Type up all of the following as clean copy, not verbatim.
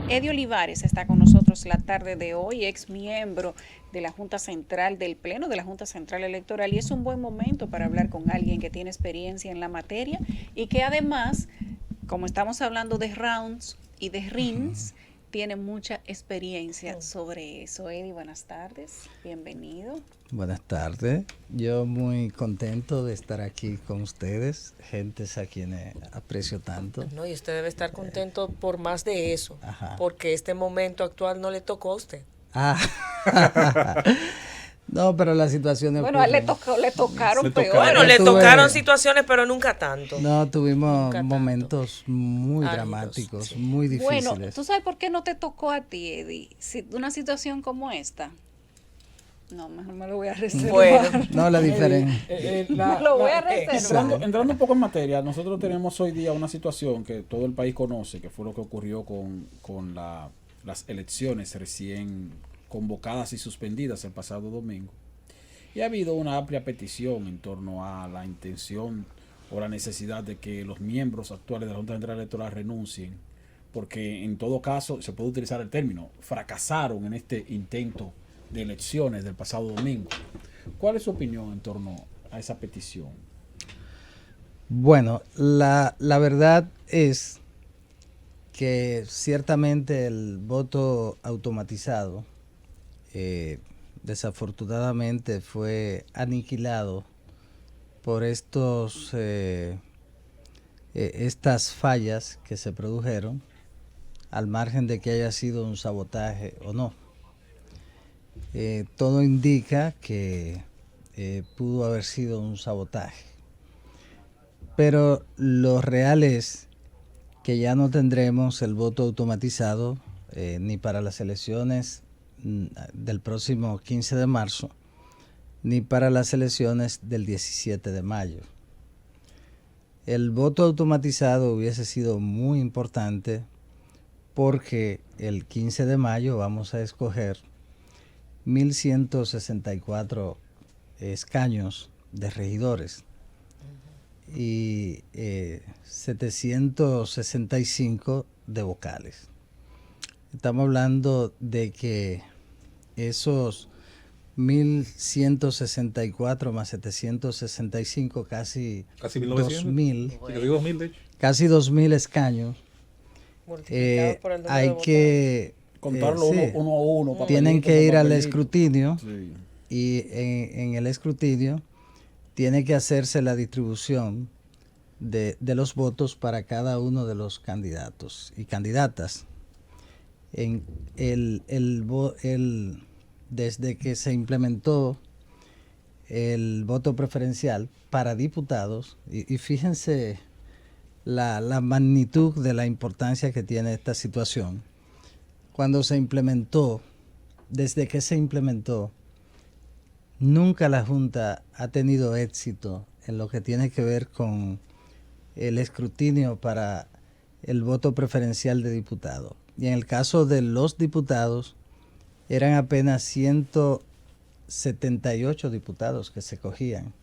Eddie Olivares está con nosotros la tarde de hoy, ex miembro de la Junta Central, del Pleno de la Junta Central Electoral, y es un buen momento para hablar con alguien que tiene experiencia en la materia y que además, como estamos hablando de rounds y de rings, tiene mucha experiencia sobre eso. Eddie, buenas tardes, bienvenido. Buenas tardes, yo muy contento de estar aquí con ustedes, gentes a quienes aprecio tanto. No, y usted debe estar contento por más de eso, Ajá. porque este momento actual no le tocó a usted. Ah, no, pero las situaciones Bueno, a él ocurren. le tocaron peor. Bueno, Yo le tuve- tocaron situaciones, pero nunca tanto. No, tuvimos Nunca tanto. momentos muy Áridos, dramáticos, sí. muy Bueno, difíciles. ¿tú sabes por qué no te tocó a ti, Eddie? Una situación como esta. No, mejor me lo voy a reservar. Bueno, No, la diferencia. Me lo voy a reservar. Entrando un poco en materia, nosotros tenemos hoy día una situación que todo el país conoce, que fue lo que ocurrió con las elecciones recién convocadas y suspendidas el pasado domingo. Y ha habido una amplia petición en torno a la intención o la necesidad de que los miembros actuales de la Junta Central Electoral renuncien, porque en todo caso se puede utilizar el término, fracasaron en este intento de elecciones del pasado domingo. ¿Cuál es su opinión en torno a esa petición? Bueno, la verdad es que ciertamente el voto automatizado desafortunadamente fue aniquilado por estas fallas que se produjeron, al margen de que haya sido un sabotaje o no. Todo indica que pudo haber sido un sabotaje, pero lo real es que ya no tendremos el voto automatizado ni para las elecciones del próximo 15 de marzo, ni para las elecciones del 17 de mayo. El voto automatizado hubiese sido muy importante porque el 15 de mayo vamos a escoger 1.164 escaños de regidores y 765 de vocales. Estamos hablando de que esos 1.164 más 765, casi 1900. 2.000, Sí, que digo 2000 de hecho. casi 2.000 escaños. multiplicado por el número Hay de votantes. que Contarlo sí, uno a uno. tienen papelito que por ir al papelito. escrutinio Sí. y en el escrutinio tiene que hacerse la distribución de los votos para cada uno de los candidatos y candidatas. Desde que se implementó el voto preferencial para diputados, y fíjense la magnitud de la importancia que tiene esta situación. Cuando se implementó, desde que se implementó, nunca la Junta ha tenido éxito en lo que tiene que ver con el escrutinio para el voto preferencial de diputados. Y en el caso de los diputados, eran apenas 178 diputados que se cogían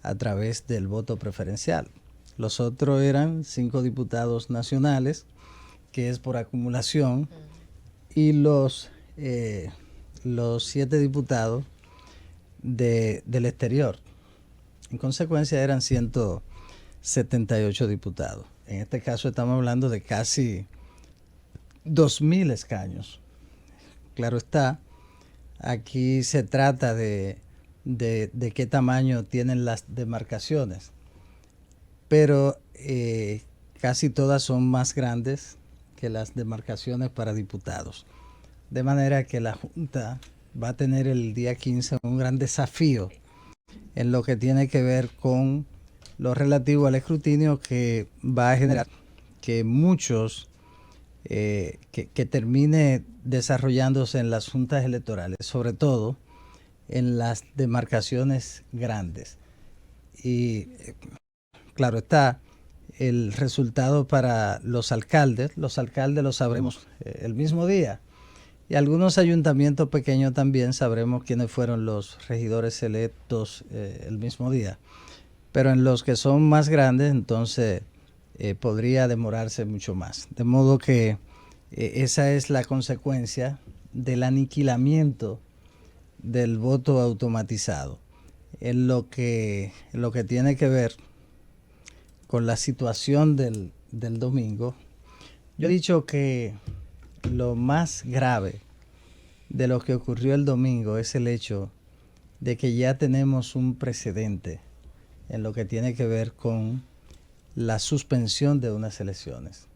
a través del voto preferencial. Los otros eran 5 diputados nacionales, que es por acumulación, y los 7 diputados del exterior. En consecuencia eran 178 diputados. En este caso estamos hablando de casi 2.000 escaños. Claro está, aquí se trata de qué tamaño tienen las demarcaciones, pero casi todas son más grandes que las demarcaciones para diputados. De manera que la Junta va a tener el día 15 un gran desafío en lo que tiene que ver con lo relativo al escrutinio, que va a generar que muchos, que termine desarrollándose en las juntas electorales, sobre todo en las demarcaciones grandes. Y claro está, el resultado para los alcaldes lo sabremos el mismo día. Y algunos ayuntamientos pequeños también sabremos quiénes fueron los regidores electos el mismo día. Pero en los que son más grandes, entonces podría demorarse mucho más. De modo que esa es la consecuencia del aniquilamiento del voto automatizado. En lo que tiene que ver con la situación del domingo, yo he dicho que lo más grave de lo que ocurrió el domingo es el hecho de que ya tenemos un precedente en lo que tiene que ver con la suspensión de unas elecciones.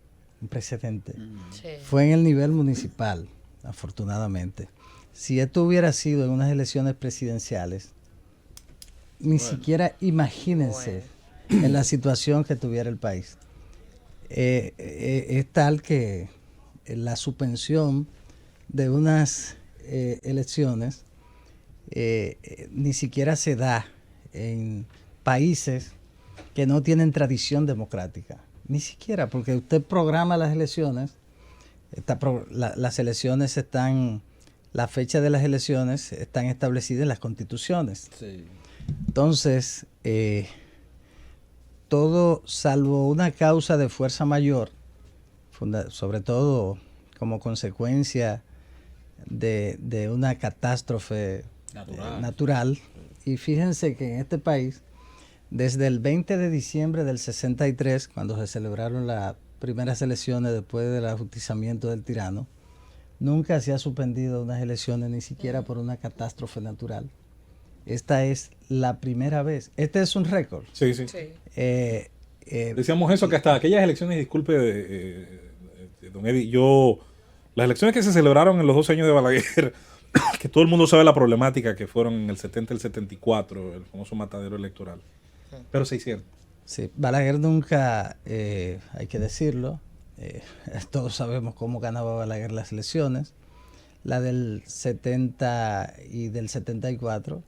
Un precedente. Sí. Fue en el nivel municipal, afortunadamente. Si esto hubiera sido en unas elecciones presidenciales, ni siquiera imagínense en la situación que tuviera el país. Es tal que la suspensión de unas elecciones ni siquiera se da en países que no tienen tradición democrática. Ni siquiera, porque usted programa las elecciones, las elecciones están, la fecha de las elecciones están establecidas en las constituciones. Sí. Entonces, todo salvo una causa de fuerza mayor, sobre todo como consecuencia de una catástrofe natural. Y fíjense que en este país, desde el 20 de diciembre del 63, cuando se celebraron las primeras elecciones después del ajusticiamiento del tirano, nunca se ha suspendido unas elecciones ni siquiera por una catástrofe natural. Esta es la primera vez. Este es un récord. Sí, sí. Sí. Decíamos eso, que hasta aquellas elecciones, disculpe, don Eddie, las elecciones que se celebraron en los 2 años de Balaguer, que todo el mundo sabe la problemática que fueron en el 70 y el 74, el famoso matadero electoral, pero se hicieron. Sí, Balaguer nunca, hay que decirlo, todos sabemos cómo ganaba Balaguer las elecciones. La del 70 y del 74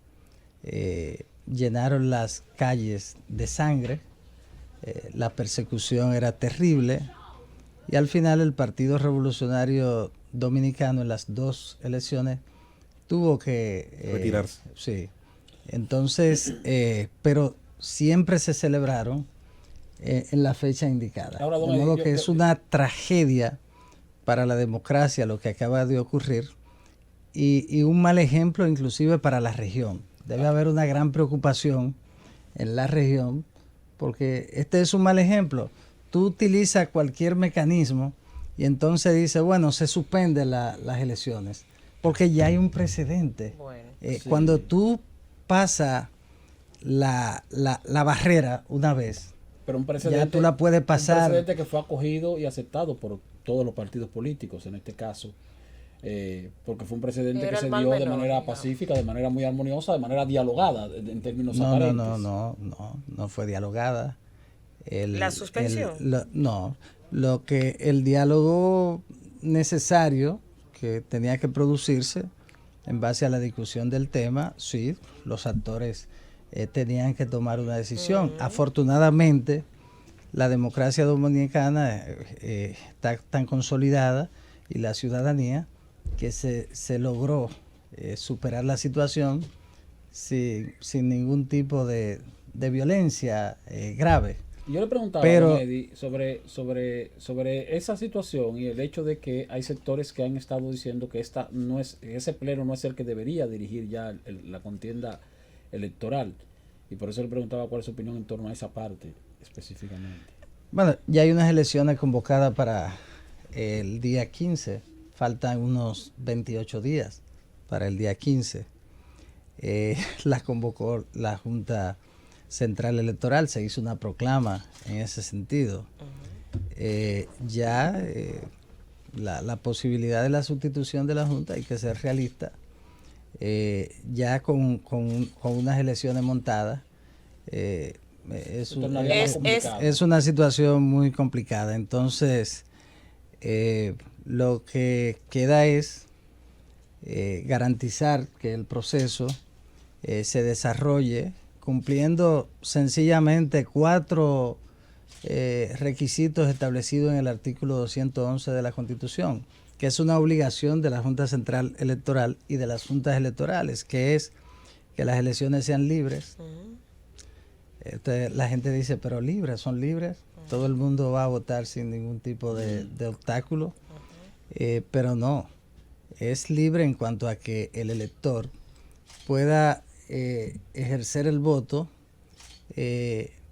llenaron las calles de sangre, la persecución era terrible y al final el Partido Revolucionario Dominicano en las 2 elecciones tuvo que retirarse. Sí, entonces, pero siempre se celebraron en la fecha indicada. Ahora, de modo que es una tragedia para la democracia lo que acaba de ocurrir y un mal ejemplo inclusive para la región. Debe haber una gran preocupación en la región porque este es un mal ejemplo. Tú utilizas cualquier mecanismo y entonces dices, bueno, se suspenden las elecciones porque ya hay un precedente. Bueno, sí. Cuando tú pasas la barrera una vez, Pero un precedente, ya tú la puedes pasar. Un precedente que fue acogido y aceptado por todos los partidos políticos en este caso, porque fue un precedente Era que se el mal dio de menor, manera digamos. pacífica, de manera muy armoniosa, de manera dialogada en términos No, aparentes. no fue dialogada. ¿La suspensión? Lo que el diálogo necesario que tenía que producirse en base a la discusión del tema, sí, los actores tenían que tomar una decisión. Afortunadamente, la democracia dominicana está tan consolidada y la ciudadanía que se logró superar la situación sin ningún tipo de violencia grave. Yo le preguntaba Pero, a don Eddie sobre esa situación y el hecho de que hay sectores que han estado diciendo que ese pleno no es el que debería dirigir ya la contienda electoral. Y por eso le preguntaba cuál es su opinión en torno a esa parte específicamente. Bueno, ya hay unas elecciones convocadas para el día 15. Faltan unos 28 días para el día 15. Las convocó la Junta Central Electoral, se hizo una proclama en ese sentido. La posibilidad de la sustitución de la Junta hay que ser realista. Ya con unas elecciones montadas es una situación muy complicada. Entonces lo que queda es garantizar que el proceso se desarrolle cumpliendo sencillamente 4 requisitos establecidos en el artículo 211 de la Constitución, que es una obligación de la Junta Central Electoral y de las juntas electorales, que es que las elecciones sean libres. La gente dice, pero libres, son libres. Todo el mundo va a votar sin ningún tipo de obstáculo. pero no, es libre en cuanto a que el elector pueda ejercer el voto,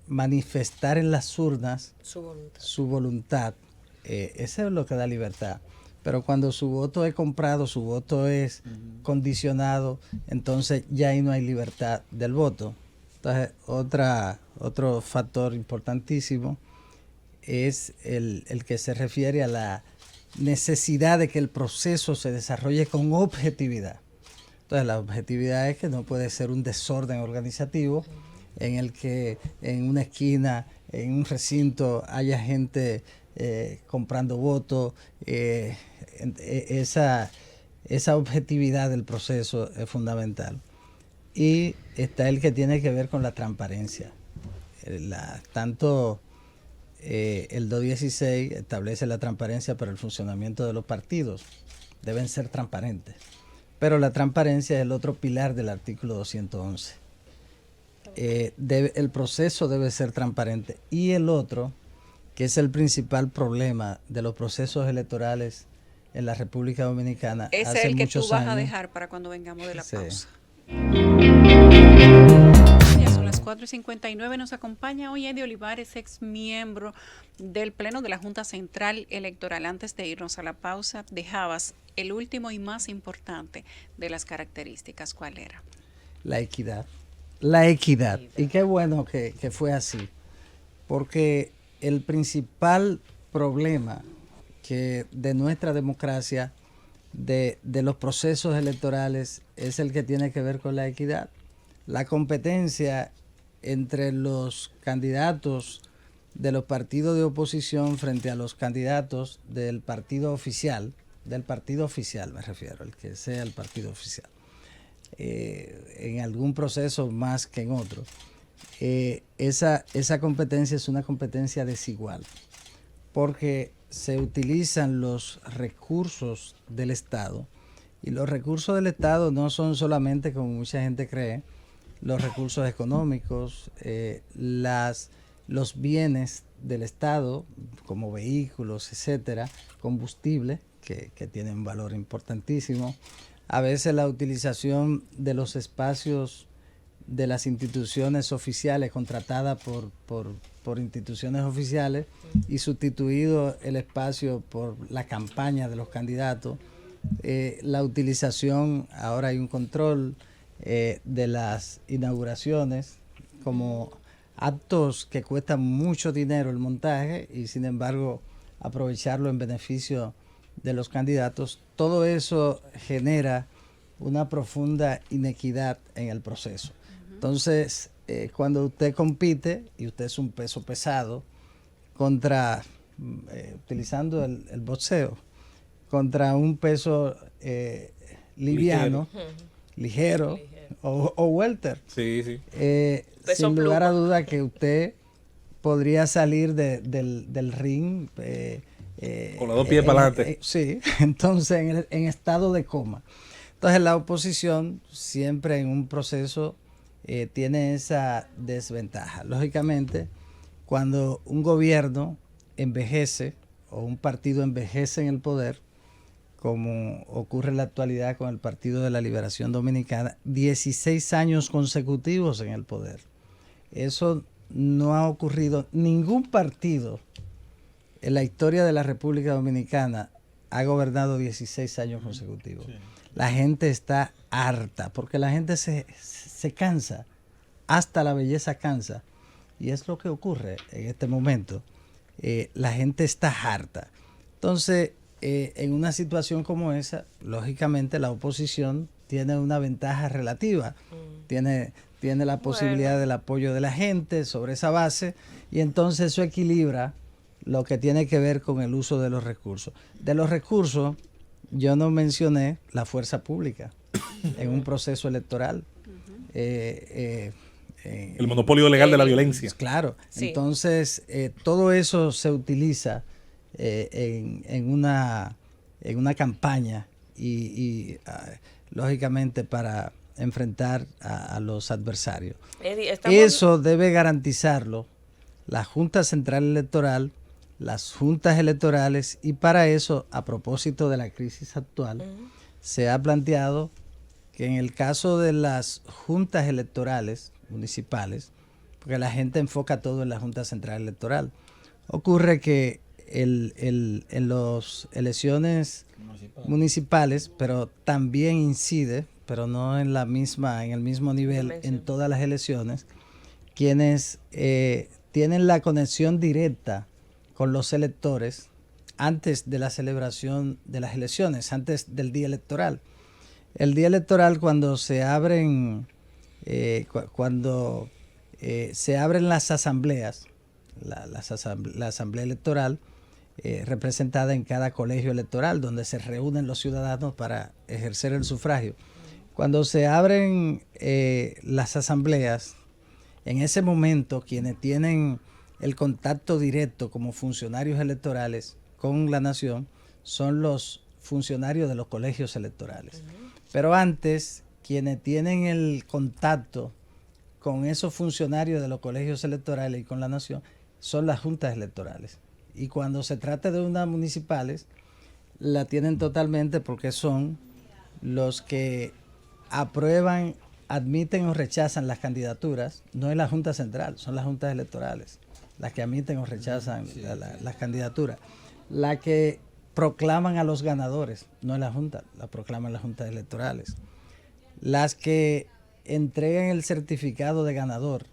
manifestar en las urnas su voluntad. Eso es lo que da libertad. Pero cuando su voto es comprado, su voto es condicionado, entonces ya ahí no hay libertad del voto. Entonces, otro factor importantísimo es el que se refiere a la necesidad de que el proceso se desarrolle con objetividad. Entonces, la objetividad es que no puede ser un desorden organizativo en el que en una esquina, en un recinto, haya gente comprando votos. Esa objetividad del proceso es fundamental. Y está el que tiene que ver con la transparencia. Tanto el 216 establece la transparencia para el funcionamiento de los partidos. Deben ser transparentes. Pero la transparencia es el otro pilar del artículo 211. El proceso debe ser transparente. Y el otro, que es el principal problema de los procesos electorales en la República Dominicana. Es hace el que muchos tú vas a años. dejar para cuando vengamos de la Sí. pausa. Ya son las 4:59. Nos acompaña hoy Eddie Olivares, ex miembro del Pleno de la Junta Central Electoral. Antes de irnos a la pausa, dejabas el último y más importante de las características. ¿Cuál era? La equidad. La equidad. Y qué bueno que fue así. Porque el principal problema de nuestra democracia, de los procesos electorales, es el que tiene que ver con la equidad. La competencia entre los candidatos de los partidos de oposición frente a los candidatos del partido oficial me refiero, el que sea el partido oficial, en algún proceso más que en otro. Esa competencia es una competencia desigual, porque se utilizan los recursos del Estado, y los recursos del Estado no son solamente, como mucha gente cree, los recursos económicos, los bienes del Estado, como vehículos, etcétera, combustible, que tienen un valor importantísimo. A veces la utilización de los espacios de las instituciones oficiales contratadas por instituciones oficiales y sustituido el espacio por la campaña de los candidatos. La utilización, ahora hay un control de las inauguraciones como actos que cuestan mucho dinero el montaje y sin embargo aprovecharlo en beneficio de los candidatos. Todo eso genera una profunda inequidad en el proceso. Entonces, cuando usted compite y usted es un peso pesado utilizando el boxeo, contra un peso liviano, ligero o welter, sí. Sin lugar a duda que usted podría salir del ring con los dos pies para adelante. Sí, entonces en estado de coma. Entonces la oposición siempre en un proceso tiene esa desventaja. Lógicamente, cuando un gobierno envejece o un partido envejece en el poder, como ocurre en la actualidad con el Partido de la Liberación Dominicana, 16 años consecutivos en el poder. Eso no ha ocurrido. Ningún partido en la historia de la República Dominicana ha gobernado 16 años consecutivos. Sí. La gente está harta, porque la gente se cansa, hasta la belleza cansa. Y es lo que ocurre en este momento. La gente está harta. Entonces, en una situación como esa, lógicamente la oposición tiene una ventaja relativa. Tiene la posibilidad del apoyo de la gente sobre esa base, y entonces eso equilibra lo que tiene que ver con el uso de los recursos. De los recursos, yo no mencioné la fuerza pública en un proceso electoral. El monopolio legal de la violencia. Claro. Sí. Entonces, todo eso se utiliza en una campaña y lógicamente para enfrentar a los adversarios. Eddie, Eso debe garantizarlo la Junta Central Electoral las juntas electorales, y para eso, a propósito de la crisis actual, se ha planteado que en el caso de las juntas electorales municipales, porque la gente enfoca todo en la Junta Central Electoral, ocurre que en las elecciones municipales, pero también incide, pero no en el mismo nivel en todas las elecciones, quienes tienen la conexión directa con los electores antes de la celebración de las elecciones, antes del día electoral. El día electoral, cuando se abren las asambleas, la asamblea electoral representada en cada colegio electoral, donde se reúnen los ciudadanos para ejercer el sufragio. Cuando se abren las asambleas, en ese momento quienes tienen el contacto directo como funcionarios electorales con la nación son los funcionarios de los colegios electorales. Pero antes, quienes tienen el contacto con esos funcionarios de los colegios electorales y con la nación son las juntas electorales. Y cuando se trata de unas municipales, la tienen totalmente porque son los que aprueban, admiten o rechazan las candidaturas. No es la Junta Central, son las juntas electorales las que admiten o rechazan las candidaturas. La que proclaman a los ganadores, no es la Junta, la proclaman las juntas electorales. Las que entregan el certificado de ganador.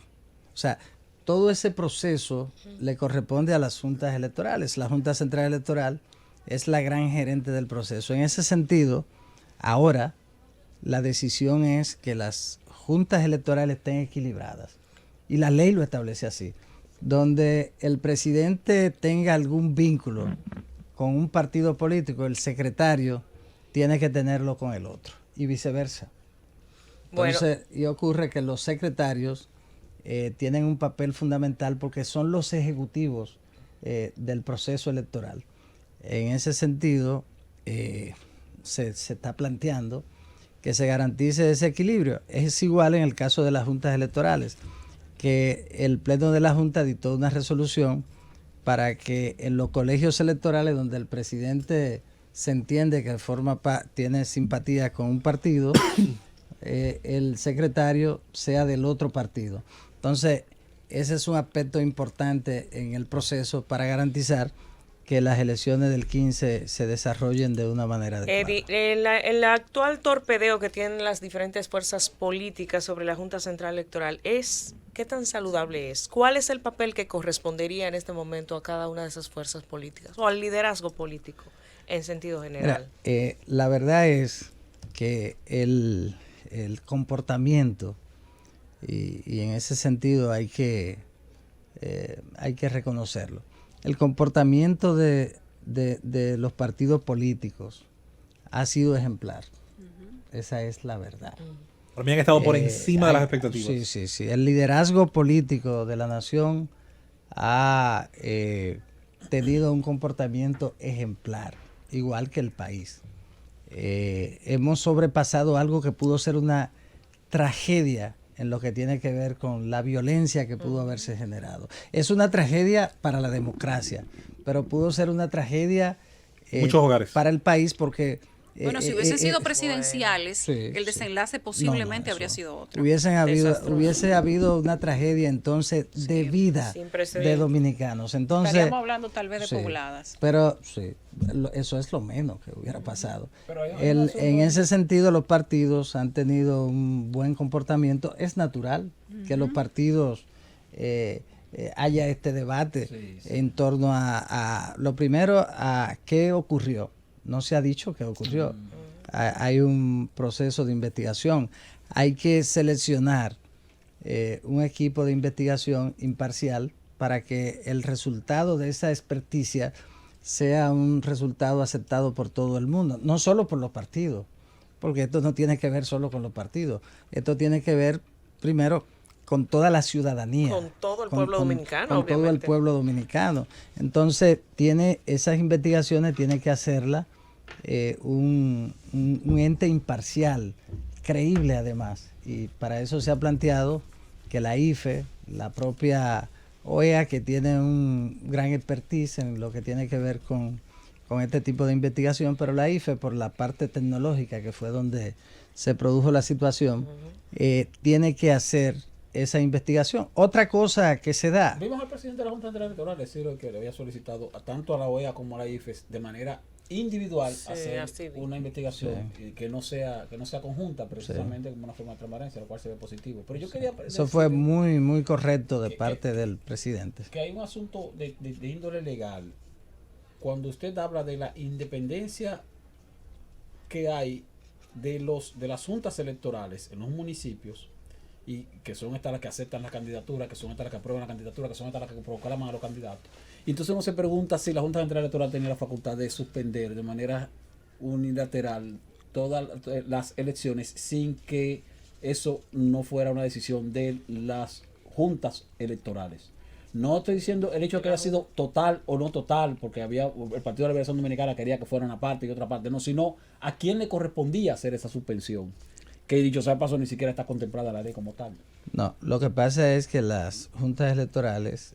O sea, todo ese proceso le corresponde a las juntas electorales. La Junta Central Electoral es la gran gerente del proceso. En ese sentido, ahora la decisión es que las juntas electorales estén equilibradas. Y la ley lo establece así. Donde el presidente tenga algún vínculo con un partido político, el secretario tiene que tenerlo con el otro. Y viceversa. Entonces, y ocurre que los secretarios tienen un papel fundamental porque son los ejecutivos del proceso electoral. En ese sentido, se está planteando que se garantice ese equilibrio. Es igual en el caso de las juntas electorales, que el Pleno de la Junta dictó una resolución para que en los colegios electorales donde el presidente se entiende que tiene simpatía con un partido, el secretario sea del otro partido. Entonces, ese es un aspecto importante en el proceso para garantizar que las elecciones del 15 se desarrollen de una manera adecuada. Eddie, el actual torpedeo que tienen las diferentes fuerzas políticas sobre la Junta Central Electoral, ¿qué tan saludable es? ¿Cuál es el papel que correspondería en este momento a cada una de esas fuerzas políticas o al liderazgo político en sentido general? Mira, la verdad es que el comportamiento, y en ese sentido hay que reconocerlo, el comportamiento de los partidos políticos ha sido ejemplar. Esa es la verdad. Para mí han estado por encima de las expectativas. Sí. El liderazgo político de la nación ha tenido un comportamiento ejemplar, igual que el país. Hemos sobrepasado algo que pudo ser una tragedia en lo que tiene que ver con la violencia que pudo haberse generado. Es una tragedia para la democracia, pero pudo ser una tragedia muchos hogares para el país porque... Bueno, si hubiesen sido presidenciales, el desenlace posiblemente habría sido otro. Hubiese habido una tragedia entonces de vida de dominicanos. Entonces, estaríamos hablando tal vez de pobladas. Pero sí, eso es lo menos que hubiera pasado. En ese sentido, los partidos han tenido un buen comportamiento. Es natural que los partidos haya este debate en torno a lo primero, a qué ocurrió. No se ha dicho qué ocurrió. Hay un proceso de investigación. Hay que seleccionar un equipo de investigación imparcial para que el resultado de esa experticia sea un resultado aceptado por todo el mundo, no solo por los partidos, porque esto no tiene que ver solo con los partidos. Esto tiene que ver primero con toda la ciudadanía. Con todo el pueblo dominicano, con todo el pueblo dominicano. Entonces, esas investigaciones tiene que hacerlas un ente imparcial, creíble además. Y para eso se ha planteado que la IFE, la propia OEA, que tiene un gran expertise en lo que tiene que ver con este tipo de investigación, pero la IFE, por la parte tecnológica, que fue donde se produjo la situación, tiene que hacer esa investigación. Otra cosa que se da... Vimos al presidente de la Junta Central Electoral decir que le había solicitado tanto a la OEA como a la IFE de manera individual hacer una investigación que no sea conjunta, precisamente como una forma de transparencia, lo cual se ve positivo. Pero yo quería eso fue muy correcto de parte del presidente. Que hay un asunto de índole legal. Cuando usted habla de la independencia que hay de las juntas electorales en los municipios, y que son estas las que aceptan la candidatura, que son estas las que aprueban la candidatura, que son estas las que proclaman a los candidatos. Y entonces uno se pregunta si la Junta Central Electoral tenía la facultad de suspender de manera unilateral todas las elecciones sin que eso no fuera una decisión de las juntas electorales. No estoy diciendo el hecho de que haya sido total o no total, porque el Partido de la Liberación Dominicana quería que fuera una parte y otra parte, no, sino a quién le correspondía hacer esa suspensión, que dicho sea de paso ni siquiera está contemplada la ley como tal. No, lo que pasa es que las juntas electorales,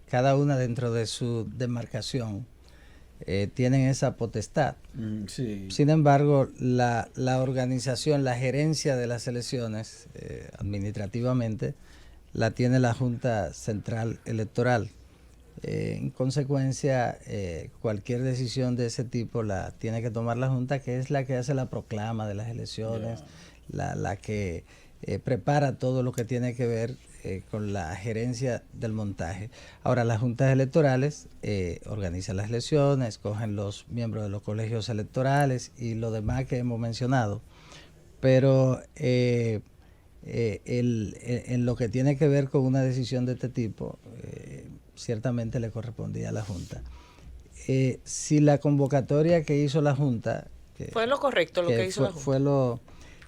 cada una dentro de su demarcación, tienen esa potestad. Sí. Sin embargo, la organización, la gerencia de las elecciones, administrativamente, la tiene la Junta Central Electoral. En consecuencia, cualquier decisión de ese tipo la tiene que tomar la Junta, que es la que hace la proclama de las elecciones, la que prepara todo lo que tiene que ver con la gerencia del montaje. Ahora, las juntas electorales organizan las elecciones, escogen los miembros de los colegios electorales y lo demás que hemos mencionado. Pero en lo que tiene que ver con una decisión de este tipo, ciertamente le correspondía a la Junta. Si la convocatoria que hizo la Junta... fue lo correcto lo que hizo la Junta.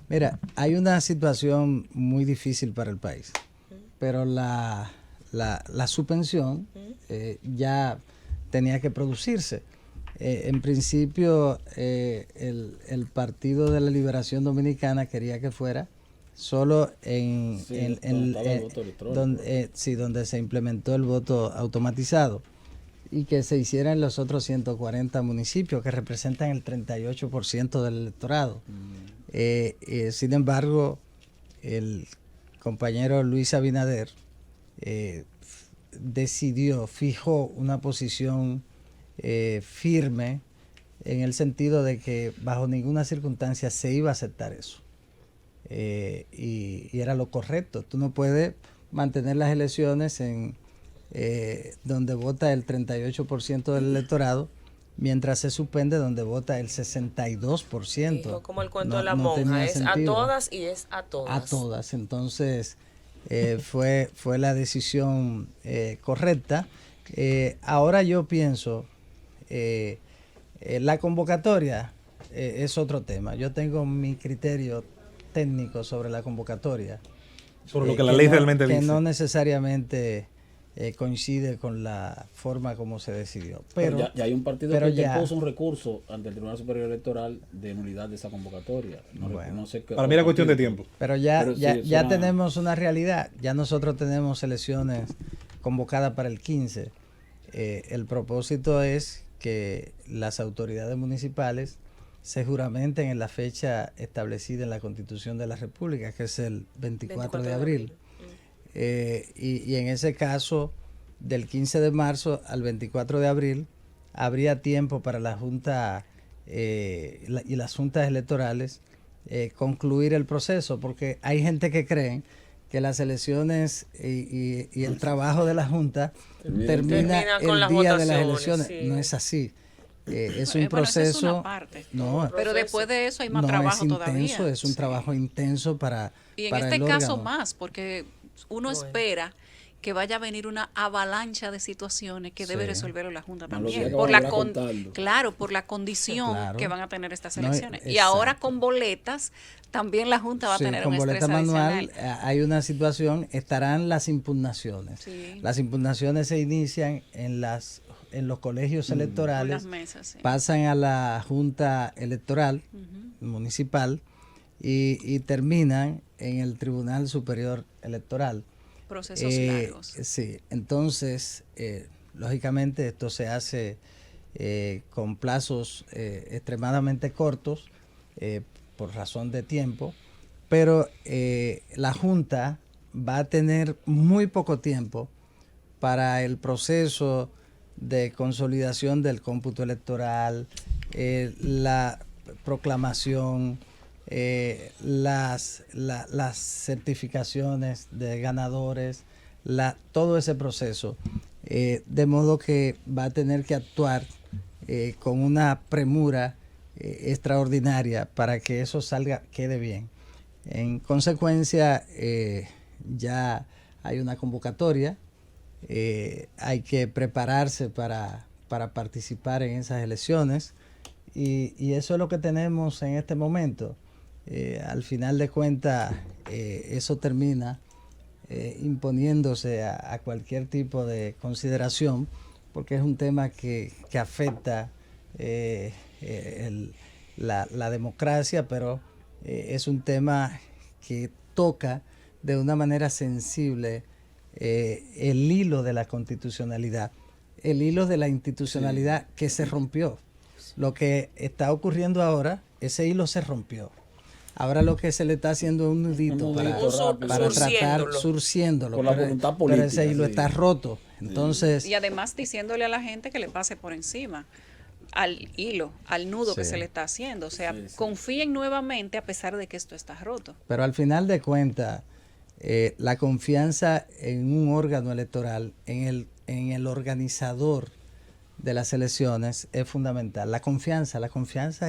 Mira, hay una situación muy difícil para el país, pero la suspensión ya tenía que producirse. En principio, el Partido de la Liberación Dominicana quería que fuera solo donde se implementó el voto automatizado y que se hiciera en los otros 140 municipios que representan el 38% del electorado. Sin embargo, el compañero Luis Abinader fijó una posición firme en el sentido de que bajo ninguna circunstancia se iba a aceptar eso. Y era lo correcto. Tú no puedes mantener las elecciones en donde vota el 38% del electorado, mientras se suspende donde vota el 62%. Dijo, como el cuento de la monja, es sentido. A todas y es a todas. A todas. Entonces, fue la decisión correcta. Ahora yo pienso, la convocatoria es otro tema. Yo tengo mi criterio técnico sobre la convocatoria. Sobre lo que la ley realmente dice. Que no necesariamente coincide con la forma como se decidió. Pero ya hay un partido que ya puso un recurso ante el Tribunal Superior Electoral de nulidad de esa convocatoria. No sé para mí era cuestión de tiempo. Pero ya tenemos una realidad. Ya nosotros tenemos elecciones convocadas para el 15. El propósito es que las autoridades municipales se juramenten en la fecha establecida en la Constitución de la República, que es el 24 de abril. Y en ese caso, del 15 de marzo al 24 de abril, habría tiempo para la Junta y las juntas electorales concluir el proceso, porque hay gente que cree que las elecciones y el trabajo de la Junta termina el día de las elecciones. Sí. No es así. Es un proceso. Es una parte. No, pero después de eso hay más trabajo todavía. Es un trabajo intenso para. Y en este caso más, porque uno espera que vaya a venir una avalancha de situaciones que debe resolver la Junta también. Por la condición que van a tener estas elecciones. Y ahora con boletas, también la Junta va a tener un estrés manual. Hay una situación, estarán las impugnaciones. Sí. Las impugnaciones se inician en los colegios electorales, las mesas, pasan a la Junta Electoral Municipal y terminan en el Tribunal Superior Electoral. procesos largos. Sí, entonces, lógicamente esto se hace con plazos extremadamente cortos por razón de tiempo, pero la Junta va a tener muy poco tiempo para el proceso de consolidación del cómputo electoral, la proclamación, las certificaciones de ganadores, todo ese proceso. De modo que va a tener que actuar con una premura extraordinaria para que eso quede bien. En consecuencia, ya hay una convocatoria, hay que prepararse para participar en esas elecciones y eso es lo que tenemos en este momento. Al final de cuentas, eso termina imponiéndose a cualquier tipo de consideración, porque es un tema que afecta la democracia, pero es un tema que toca de una manera sensible el hilo de la constitucionalidad, el hilo de la institucionalidad que se rompió. Lo que está ocurriendo ahora, ese hilo se rompió. Ahora lo que se le está haciendo es un nudito para tratar surciéndolo, por la voluntad política, pero ese hilo está roto. Entonces, y además diciéndole a la gente que le pase por encima al hilo, al nudo que se le está haciendo. O sea, confíen nuevamente a pesar de que esto está roto. Pero al final de cuentas, la confianza en un órgano electoral, en el organizador de las elecciones es fundamental. La confianza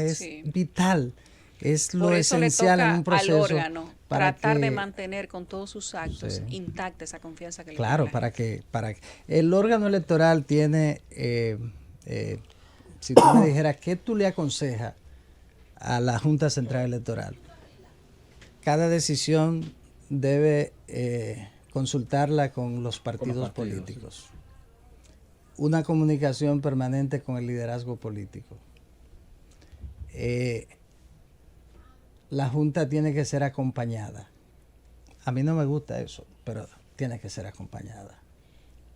es vital. Es lo esencial en un proceso. Al órgano tratar de mantener con todos sus actos intacta esa confianza que le da la gente. Para que el órgano electoral tiene, si tú me dijeras, ¿qué tú le aconsejas a la Junta Central Electoral? Cada decisión debe consultarla con los partidos políticos. Una comunicación permanente con el liderazgo político. La Junta tiene que ser acompañada. A mí no me gusta eso, pero tiene que ser acompañada.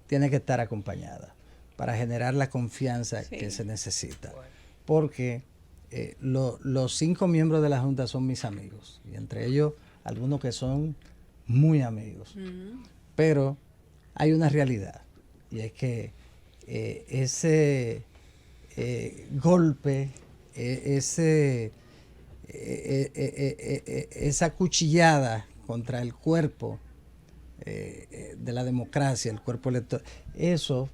Tiene que estar acompañada para generar la confianza que se necesita. Porque los 5 miembros de la Junta son mis amigos, y entre ellos algunos que son muy amigos. Pero hay una realidad, y es que ese golpe, esa cuchillada contra el cuerpo de la democracia, el cuerpo electoral, eso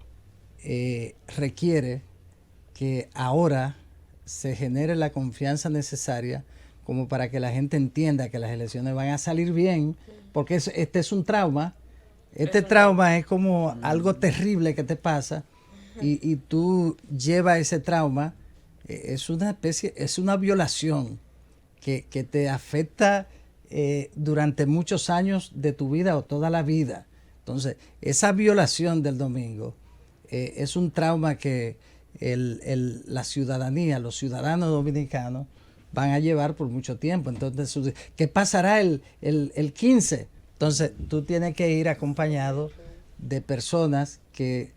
requiere que ahora se genere la confianza necesaria como para que la gente entienda que las elecciones van a salir bien, porque este es un trauma. Este trauma es como algo terrible que te pasa y tú llevas ese trauma. Es una violación que te afecta durante muchos años de tu vida o toda la vida. Entonces, esa violación del domingo es un trauma que la ciudadanía, los ciudadanos dominicanos van a llevar por mucho tiempo. Entonces, ¿qué pasará el 15? Entonces, tú tienes que ir acompañado de personas que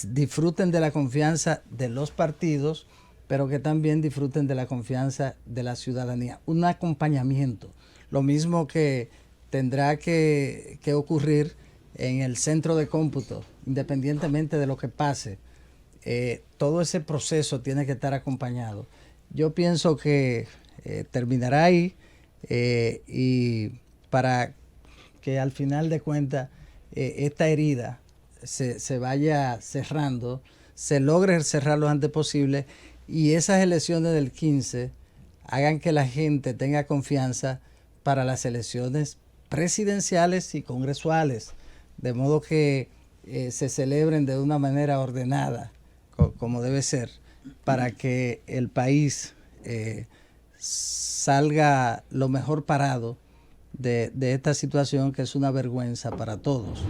disfruten de la confianza de los partidos, pero que también disfruten de la confianza de la ciudadanía. Un acompañamiento. Lo mismo que tendrá que ocurrir en el centro de cómputo, independientemente de lo que pase. Todo ese proceso tiene que estar acompañado. Yo pienso que terminará ahí y para que al final de cuentas esta herida se vaya cerrando, se logre cerrar lo antes posible y esas elecciones del 15 hagan que la gente tenga confianza para las elecciones presidenciales y congresuales, de modo que se celebren de una manera ordenada, como debe ser, para que el país salga lo mejor parado de esta situación que es una vergüenza para todos.